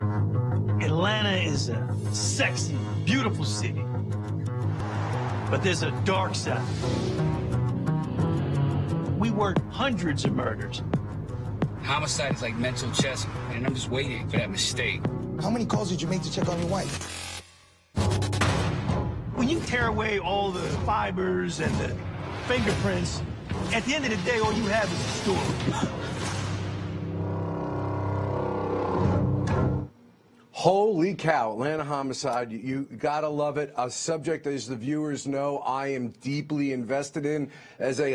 Atlanta is a sexy, beautiful city. But there's a dark side. We work hundreds of murders. Homicide is like mental chess, and I'm just waiting for that mistake. How many calls did you make to check on your wife? When you tear away all the fibers and the fingerprints, at the end of the day, all you have is a story. Holy cow, Atlanta Homicide, you gotta love it. A subject, as the viewers know, I am deeply invested in as a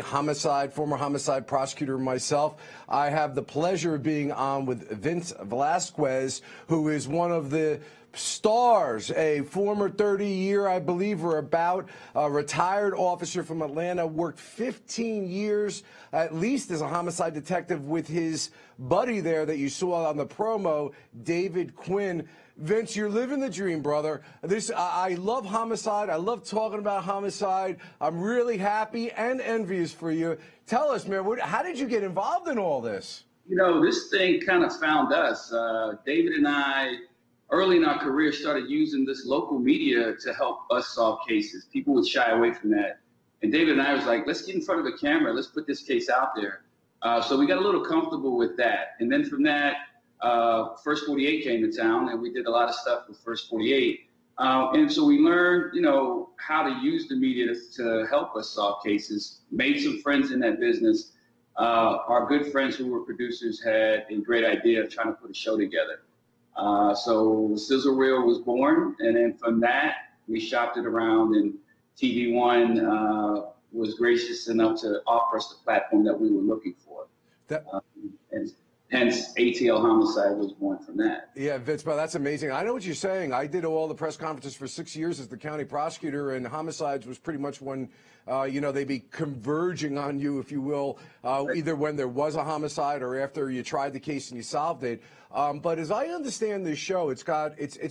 former homicide prosecutor myself. I have the pleasure of being on with Vincent Velazquez, who is one of the stars, a former 30-year, I believe, or about, retired officer from Atlanta, worked 15 years at least as a homicide detective with his buddy there that you saw on the promo, David Quinn. Vince, you're living the dream, brother. I love Homicide. I love talking about Homicide. I'm really happy and envious for you. Tell us, man, how did you get involved in all this? You know, this thing kind of found us. David and I, early in our career, started using this local media to help us solve cases. People would shy away from that. And David and I was like, let's get in front of the camera. Let's put this case out there. So we got a little comfortable with that. And then from that, First 48 came to town, and we did a lot of stuff with First 48. And so we learned, you know, how to use the media to help us solve cases, made some friends in that business. Our good friends who were producers had a great idea of trying to put a show together. So Sizzle Reel was born, and then from that, we shopped it around, and TVONE was gracious enough to offer us the platform that we were looking for. And hence, ATL Homicide was born from that. Yeah, Vince, but that's amazing. I know what you're saying. I did all the press conferences for 6 years as the county prosecutor, and Homicides was pretty much when, you know, they'd be converging on you, if you will, either when there was a homicide or after you tried the case and you solved it. But as I understand this show, it's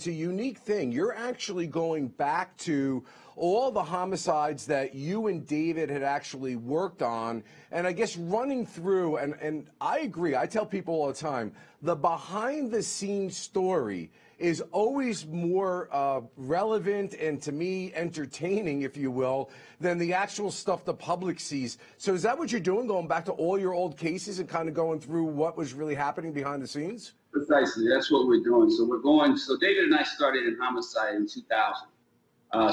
a unique thing. You're actually going back to all the homicides that you and David had actually worked on, and I guess running through, and I agree, I tell people all the time, the behind-the-scenes story is always more relevant and, to me, entertaining, if you will, than the actual stuff the public sees. So is that what you're doing, going back to all your old cases and kind of going through what was really happening behind the scenes? Precisely, that's what we're doing. So David and I started in Homicide in 2000.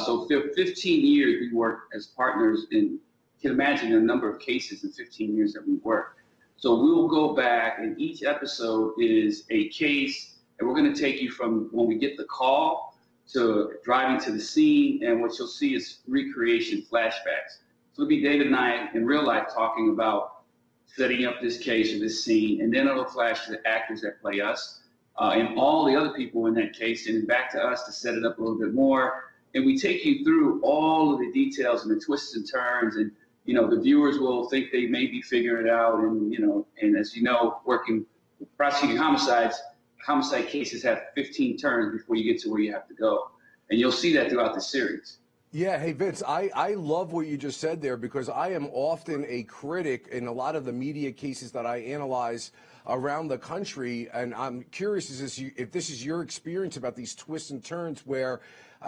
So for 15 years, we worked as partners, and you can imagine the number of cases in 15 years that we worked. So we'll go back, and each episode is a case, and we're going to take you from when we get the call to driving to the scene, and what you'll see is recreation flashbacks. So it'll be David and I in real life talking about setting up this case or this scene, and then it'll flash to the actors that play us and all the other people in that case, and back to us to set it up a little bit more. And we take you through all of the details and the twists and turns, and, you know, the viewers will think they may be figuring it out. And, you know, and as you know, prosecuting homicide cases have 15 turns before you get to where you have to go. And you'll see that throughout the series. Yeah, hey, Vince, I love what you just said there, because I am often a critic in a lot of the media cases that I analyze around the country, and I'm curious if this is your experience about these twists and turns where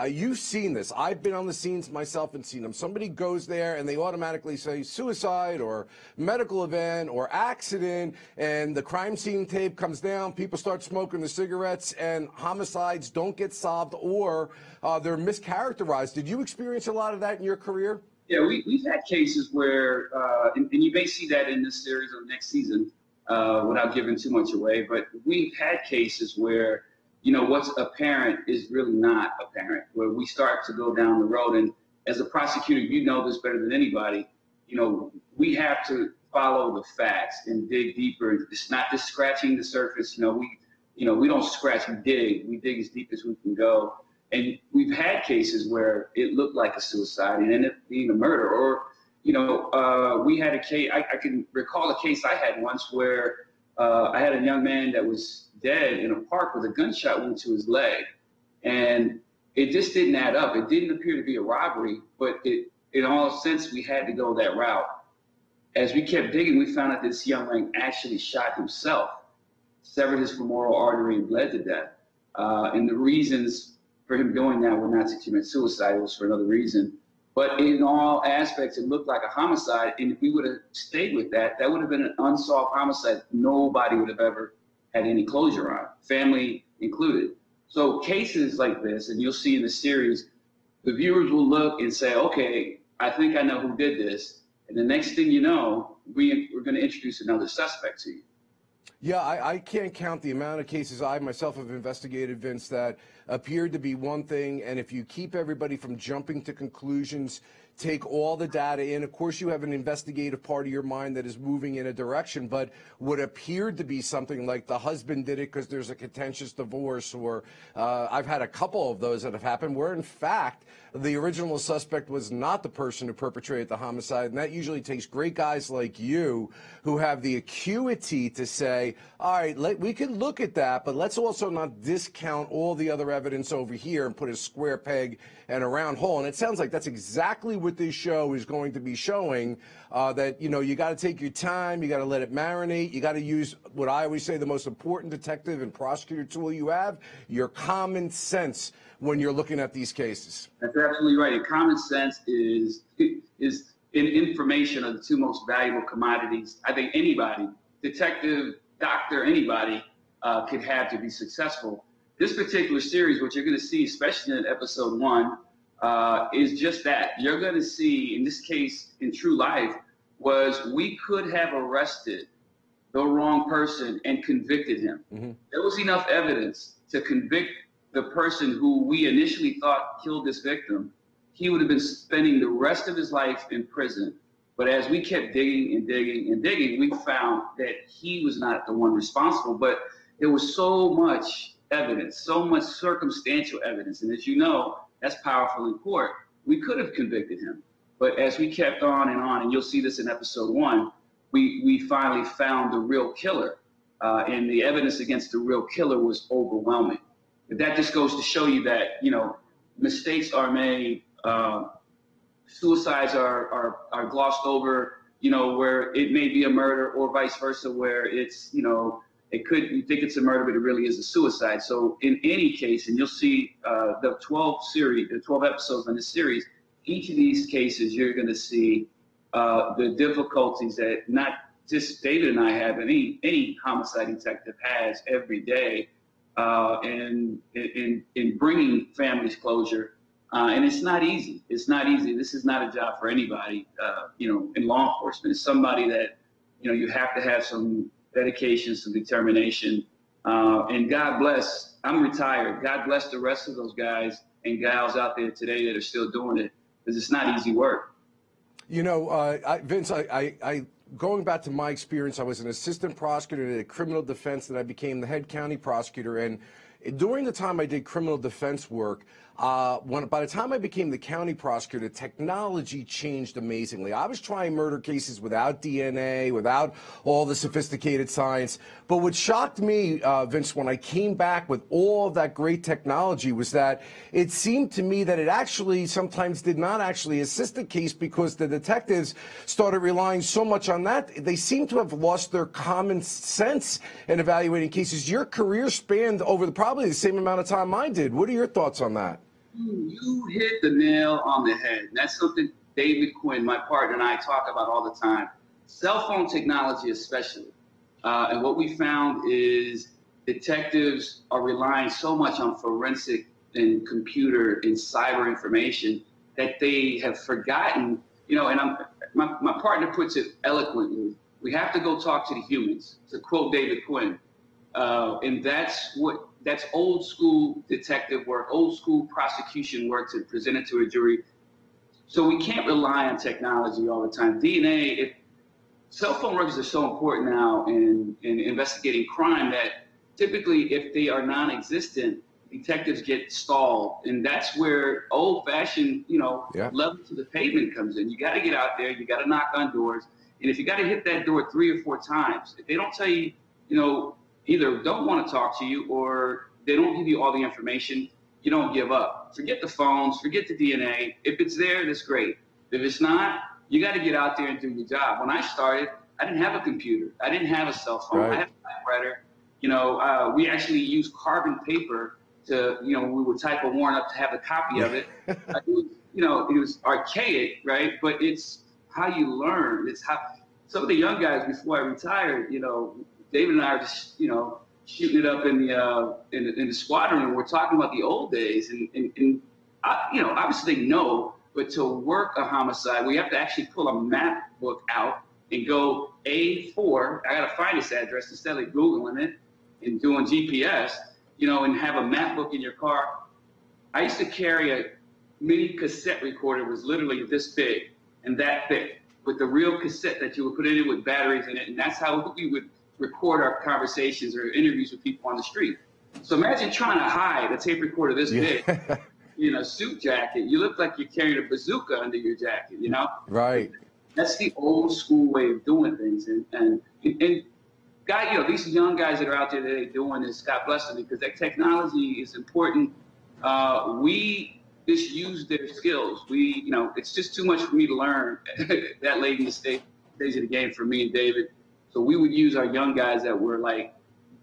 you've seen this. I've been on the scenes myself and seen them. Somebody goes there and they automatically say suicide or medical event or accident, and the crime scene tape comes down, people start smoking the cigarettes, and homicides don't get solved, or they're mischaracterized. Did you experience a lot of that in your career? Yeah, we've had cases where, and you may see that in this series or next season, without giving too much away, but we've had cases where, you know, what's apparent is really not apparent, where we start to go down the road. And as a prosecutor, you know this better than anybody, you know, we have to follow the facts and dig deeper. It's not just scratching the surface. We don't scratch, we dig as deep as we can go. And we've had cases where it looked like a suicide and ended up being a murder. Or, you know, we had a case, I can recall a case I had once where I had a young man that was dead in a park with a gunshot wound to his leg. And it just didn't add up. It didn't appear to be a robbery, but in all sense, we had to go that route. As we kept digging, we found out that this young man actually shot himself, severed his femoral artery, and bled to death. And the reasons for him doing that were not to commit suicide, it was for another reason. But in all aspects, it looked like a homicide. And if we would have stayed with that, that would have been an unsolved homicide nobody would have ever had any closure on, family included. So cases like this, and you'll see in the series, the viewers will look and say, okay, I think I know who did this. And the next thing you know, we're going to introduce another suspect to you. Yeah, I can't count the amount of cases I myself have investigated, Vince, that appeared to be one thing. And if you keep everybody from jumping to conclusions, take all the data in. Of course, you have an investigative part of your mind that is moving in a direction, but what appeared to be something like the husband did it because there's a contentious divorce, or I've had a couple of those that have happened where, in fact, the original suspect was not the person who perpetrated the homicide. And that usually takes great guys like you who have the acuity to say, all right, we can look at that, but let's also not discount all the other evidence over here and put a square peg and a round hole. And it sounds like that's exactly what this show is going to be showing, that, you know, you got to take your time, you got to let it marinate, you got to use what I always say the most important detective and prosecutor tool you have, your common sense when you're looking at these cases. That's absolutely right. And common sense is in information are the two most valuable commodities I think anybody, detective, doctor, anybody could have to be successful. This particular series, what you're going to see, especially in episode 1, is just that. You're going to see, in this case, in true life, was we could have arrested the wrong person and convicted him. Mm-hmm. There was enough evidence to convict the person who we initially thought killed this victim. He would have been spending the rest of his life in prison. But as we kept digging and digging and digging, we found that he was not the one responsible. But there was so much evidence, so much circumstantial evidence. And as you know, that's powerful in court. We could have convicted him. But as we kept on, and you'll see this in episode 1, we finally found the real killer. And the evidence against the real killer was overwhelming. But that just goes to show you that, you know, mistakes are made, suicides are glossed over, you know, where it may be a murder, or vice versa, where it's, you know, you think it's a murder, but it really is a suicide. So in any case, and you'll see the 12 episodes in this series, each of these cases, you're going to see the difficulties that not just David and I have, and any homicide detective has every day, in bringing families closure. And it's not easy. It's not easy. This is not a job for anybody, you know, in law enforcement. It's somebody that, you know, you have to have some dedication, some determination. And God bless, I'm retired. God bless the rest of those guys and gals out there today that are still doing it, because it's not easy work. You know, Vince, I going back to my experience, I was an assistant prosecutor at criminal defense, and I became the head county prosecutor. And during the time I did criminal defense work, by the time I became the county prosecutor, technology changed amazingly. I was trying murder cases without DNA, without all the sophisticated science. But what shocked me, Vince, when I came back with all of that great technology, was that it seemed to me that it actually sometimes did not actually assist the case, because the detectives started relying so much on that. They seem to have lost their common sense in evaluating cases. Your career spanned over probably the same amount of time mine did. What are your thoughts on that? You hit the nail on the head. And that's something David Quinn, my partner, and I talk about all the time. Cell phone technology especially. And what we found is detectives are relying so much on forensic and computer and cyber information that they have forgotten, you know, and my partner puts it eloquently, we have to go talk to the humans, to quote David Quinn. And that's old school detective work, old school prosecution work to present it to a jury. So we can't rely on technology all the time. DNA, cell phone records are so important now in investigating crime that typically if they are non-existent, detectives get stalled. And that's where old-fashioned, you know, level to the pavement comes in. You got to get out there. You got to knock on doors. And if you got to hit that door 3 or 4 times, if they don't tell you, you know, either don't want to talk to you or they don't give you all the information, you don't give up. Forget the phones, forget the DNA. If it's there, that's great. If it's not, you got to get out there and do your job. When I started, I didn't have a computer. I didn't have a cell phone. Right. I had a typewriter. You know, we actually used carbon paper to, we would type a warrant up to have a copy of it. It was archaic, right? But it's how you learn. It's how some of the young guys before I retired, David and I are just, shooting it up in the squadron, and we're talking about the old days, and obviously they know, but to work a homicide, we have to actually pull a map book out and go A4. I got to find this address instead of Googling it and doing GPS, and have a map book in your car. I used to carry a mini cassette recorder. It was literally this big and that thick, with the real cassette that you would put in it with batteries in it, and that's how we would record our conversations or interviews with people on the street. So imagine trying to hide a tape recorder this big in a suit jacket. You look like you're carrying a bazooka under your jacket, Right. That's the old school way of doing things. And guys, these young guys that are out there today doing this, God bless them, because that technology is important. We just use their skills. It's just too much for me to learn that late in the stage of the game for me and David. So we would use our young guys that were like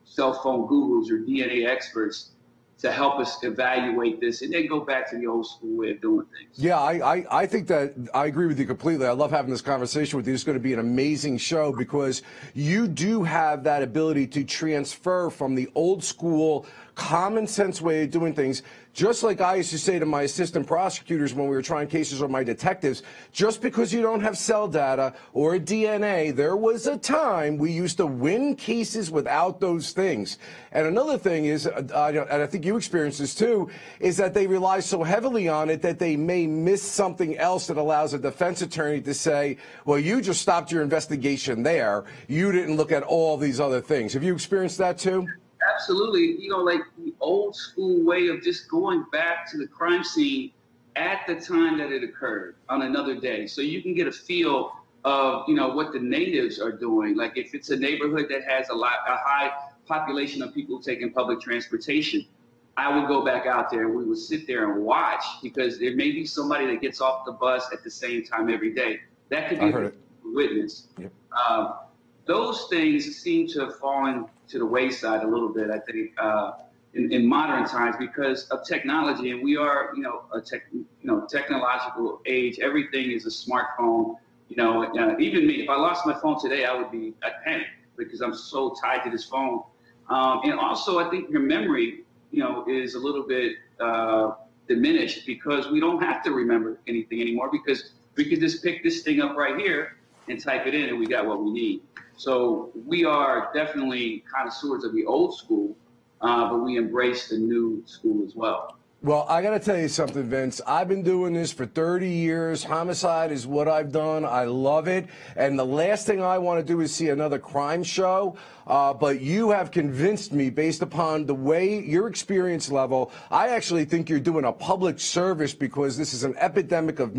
cell phone gurus or DNA experts to help us evaluate this, and then go back to the old school way of doing things. Yeah, I think that I agree with you completely. I love having this conversation with you. It's going to be an amazing show because you do have that ability to transfer from the old school common sense way of doing things. Just like I used to say to my assistant prosecutors when we were trying cases, or my detectives, just because you don't have cell data or DNA, there was a time we used to win cases without those things. And another thing is, and I think you experienced this too, is that they rely so heavily on it that they may miss something else that allows a defense attorney to say, well, you just stopped your investigation there. You didn't look at all these other things. Have you experienced that too? Absolutely. Like the old school way of just going back to the crime scene at the time that it occurred on another day. So you can get a feel of, what the natives are doing. Like if it's a neighborhood that has a high population of people taking public transportation, I would go back out there and we would sit there and watch, because there may be somebody that gets off the bus at the same time every day. That could be a witness. Yep. Those things seem to have fallen to the wayside a little bit, I think, in modern times because of technology. And we are, a technological age. Everything is a smartphone. Even me, if I lost my phone today, I'd panic because I'm so tied to this phone. And also, I think your memory, is a little bit diminished because we don't have to remember anything anymore, because we can just pick this thing up right here and type it in and we got what we need. So we are definitely connoisseurs of the old school, but we embrace the new school as well. Well, I got to tell you something, Vince. I've been doing this for 30 years. Homicide is what I've done. I love it. And the last thing I want to do is see another crime show. But you have convinced me, based upon the way your experience level, I actually think you're doing a public service, because this is an epidemic of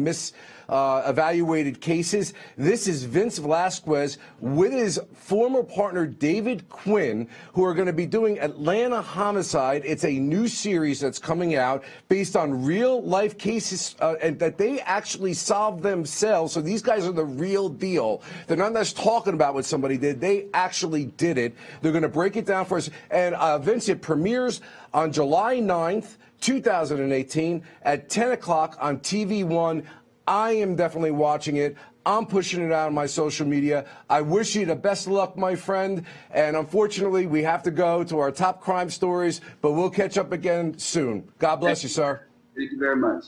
evaluated cases. This is Vince Velazquez with his former partner David Quinn, who are going to be doing Atlanta Homicide. It's a new series that's coming out based on real life cases and that they actually solved themselves. So these guys are the real deal. They're not just talking about what somebody did. They actually did it. They're going to break it down for us. And Vince, it premieres on July 9th, 2018 at 10 o'clock on TVONE. I am definitely watching it. I'm pushing it out on my social media. I wish you the best of luck, my friend. And unfortunately, we have to go to our top crime stories, but we'll catch up again soon. God bless you, sir. Thank you very much.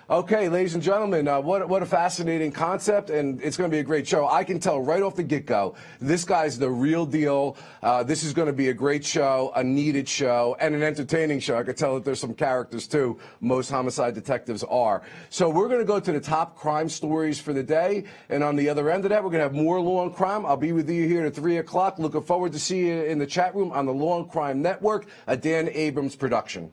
Okay, ladies and gentlemen, what a fascinating concept, and it's going to be a great show. I can tell right off the get-go, this guy's the real deal. This is going to be a great show, a needed show, and an entertaining show. I can tell that there's some characters, too. Most homicide detectives are. So we're going to go to the top crime stories for the day, and on the other end of that, we're going to have more Law and Crime. I'll be with you here at 3 o'clock. Looking forward to see you in the chat room on the Law and Crime Network, a Dan Abrams production.